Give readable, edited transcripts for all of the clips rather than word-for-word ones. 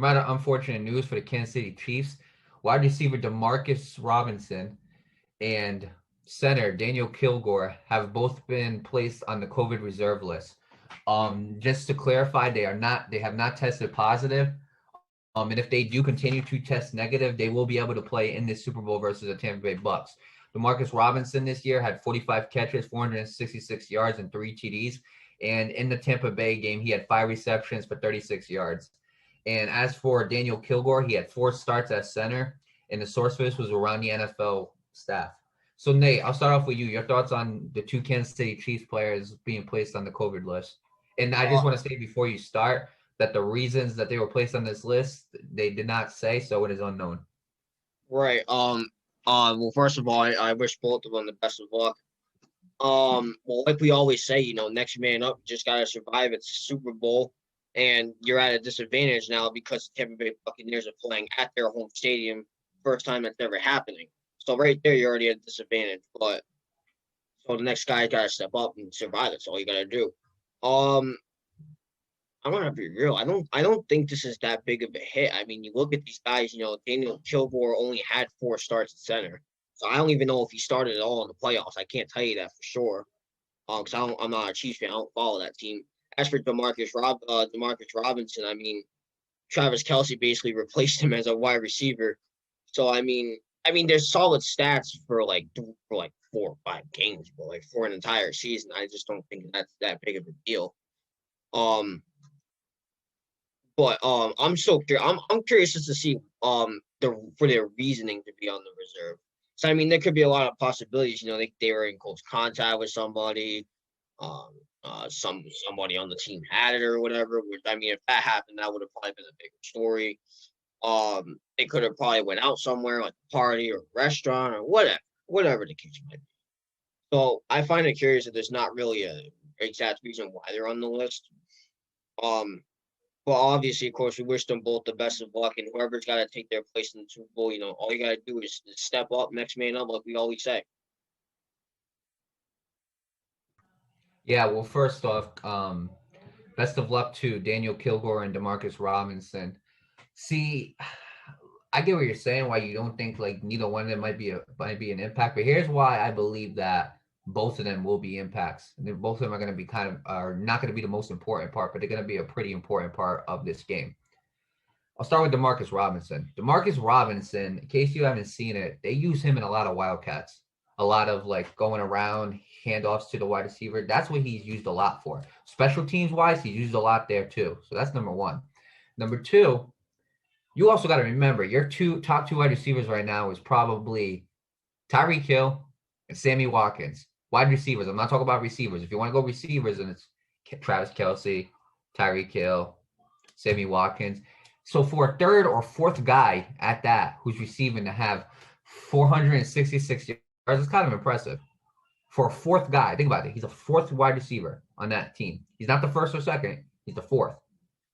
some rather unfortunate news for the Kansas City Chiefs. Wide receiver Demarcus Robinson and center Daniel Kilgore have both been placed on the COVID reserve list. Just to clarify, they have not tested positive. And if they do continue to test negative, they will be able to play in this Super Bowl versus the Tampa Bay Bucks. Demarcus Robinson this year had 45 catches, 466 yards, and 3 TDs. And in the Tampa Bay game, he had 5 receptions for 36 yards. And as for Daniel Kilgore, he had 4 starts at center, and the source for this was around the NFL staff. So, Nate, I'll start off with you. Your thoughts on the 2 Kansas City Chiefs players being placed on the COVID list. And I just want to say before you start that the reasons that they were placed on this list, they did not say, so it is unknown. Right. Well, first of all, I wish both of them the best of luck. Well, like we always say, next man up, just gotta survive. It's a Super Bowl, and you're at a disadvantage now because the Tampa Bay Buccaneers are playing at their home stadium, first time that's ever happening. So right there, you're already at a disadvantage. But so the next guy gotta step up and survive. That's all you gotta do. I'm gonna be real. I don't think this is that big of a hit. I mean, you look at these guys. Daniel Kilgore only had 4 starts at center, so I don't even know if he started at all in the playoffs. I can't tell you that for sure. Because I'm not a Chiefs fan. I don't follow that team. As for Demarcus Robinson, I mean, Travis Kelce basically replaced him as a wide receiver. So I mean, there's solid stats for like 4 or 5 games, but like for an entire season, I just don't think that's that big of a deal. But I'm so curious. I'm curious just to see for their reasoning to be on the reserve. So I mean, there could be a lot of possibilities. They were in close contact with somebody. Somebody on the team had it or whatever. Which, I mean, if that happened, that would have probably been a bigger story. They could have probably went out somewhere like a party or a restaurant or whatever the case might be. So I find it curious that there's not really a exact reason why they're on the list. But obviously, of course, we wish them both the best of luck, and whoever's got to take their place in the Super Bowl, all you got to do is step up, next man up, like we always say. Yeah, well, first off, best of luck to Daniel Kilgore and Demarcus Robinson. See, I get what you're saying, why you don't think like neither one of them might be an impact, but here's why I believe that both of them will be impacts. And both of them are going to be are not going to be the most important part, but they're going to be a pretty important part of this game. I'll start with Demarcus Robinson. Demarcus Robinson, in case you haven't seen it, they use him in a lot of Wildcats, a lot of like going around, handoffs to the wide receiver. That's what he's used a lot for. Special teams wise, he's used a lot there too. So that's number one. Number two, you also got to remember your top two wide receivers right now is probably Tyreek Hill and Sammy Watkins. Wide receivers. I'm not talking about receivers. If you want to go receivers, then it's Travis Kelce, Tyreek Hill, Sammy Watkins. So for a third or fourth guy at that who's receiving to have 466 yards, it's kind of impressive. For a fourth guy, think about it. He's a fourth wide receiver on that team. He's not the first or second. He's the fourth.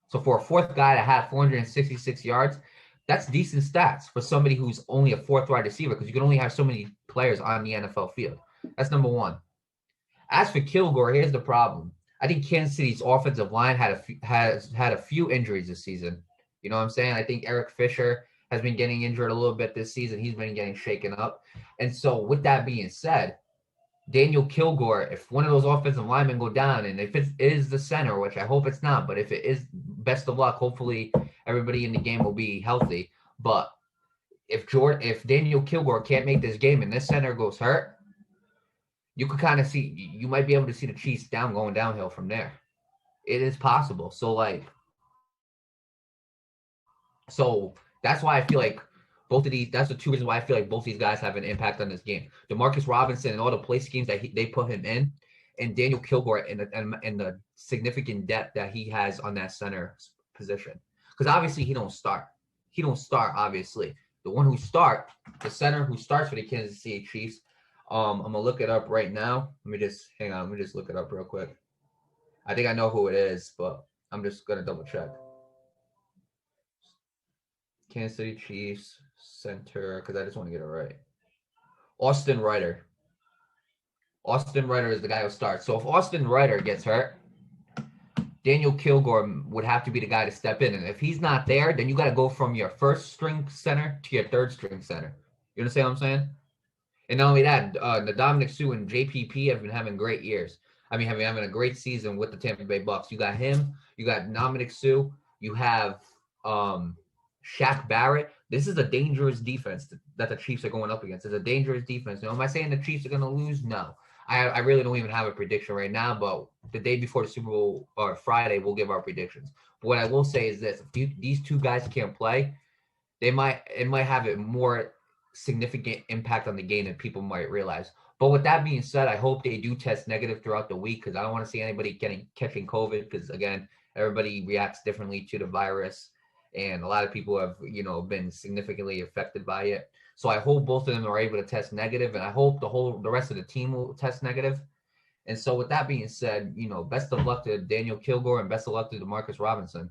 So for a fourth guy to have 466 yards, that's decent stats for somebody who's only a fourth wide receiver because you can only have so many players on the NFL field. That's number one. As for Kilgore, here's the problem. I think Kansas City's offensive line has had a few injuries this season. You know what I'm saying? I think Eric Fisher has been getting injured a little bit this season. He's been getting shaken up. And so with that being said, Daniel Kilgore, if one of those offensive linemen go down, and if it is the center, which I hope it's not, but if it is, best of luck. Hopefully everybody in the game will be healthy. But if Daniel Kilgore can't make this game and this center goes hurt, you could kind of see, you might be able to see the Chiefs going downhill from there. It is possible. So that's why I feel like both of these, that's the two reasons why I feel like both these guys have an impact on this game. Demarcus Robinson and all the play schemes that they put him in, and Daniel Kilgore and the significant depth that he has on that center position. Because obviously he don't start. He don't start, obviously. The one who starts, the center who starts for the Kansas City Chiefs, I'm going to look it up right now. Let me just look it up real quick. I think I know who it is, but I'm just going to double check. Kansas City Chiefs center, because I just want to get it right. Austin Ryder. Austin Ryder is the guy who starts. So if Austin Ryder gets hurt, Daniel Kilgore would have to be the guy to step in. And if he's not there, then you got to go from your first string center to your third string center. You understand what I'm saying? And not only that, the Dominic Sue and JPP have been having great years. I mean, having a great season with the Tampa Bay Bucks. You got him. You got Dominic Sue. You have Shaq Barrett. This is a dangerous defense that the Chiefs are going up against. It's a dangerous defense. Am I saying the Chiefs are going to lose? No. I really don't even have a prediction right now, but the day before the Super Bowl or Friday, we'll give our predictions. But what I will say is this: if these two guys can't play, it might have a more significant impact on the game than people might realize. But with that being said, I hope they do test negative throughout the week because I don't want to see anybody catching COVID because, again, everybody reacts differently to the virus, and a lot of people have been significantly affected by it. So I hope both of them are able to test negative, and I hope the rest of the team will test negative. And so with that being said, best of luck to Daniel Kilgore and best of luck to Demarcus Robinson.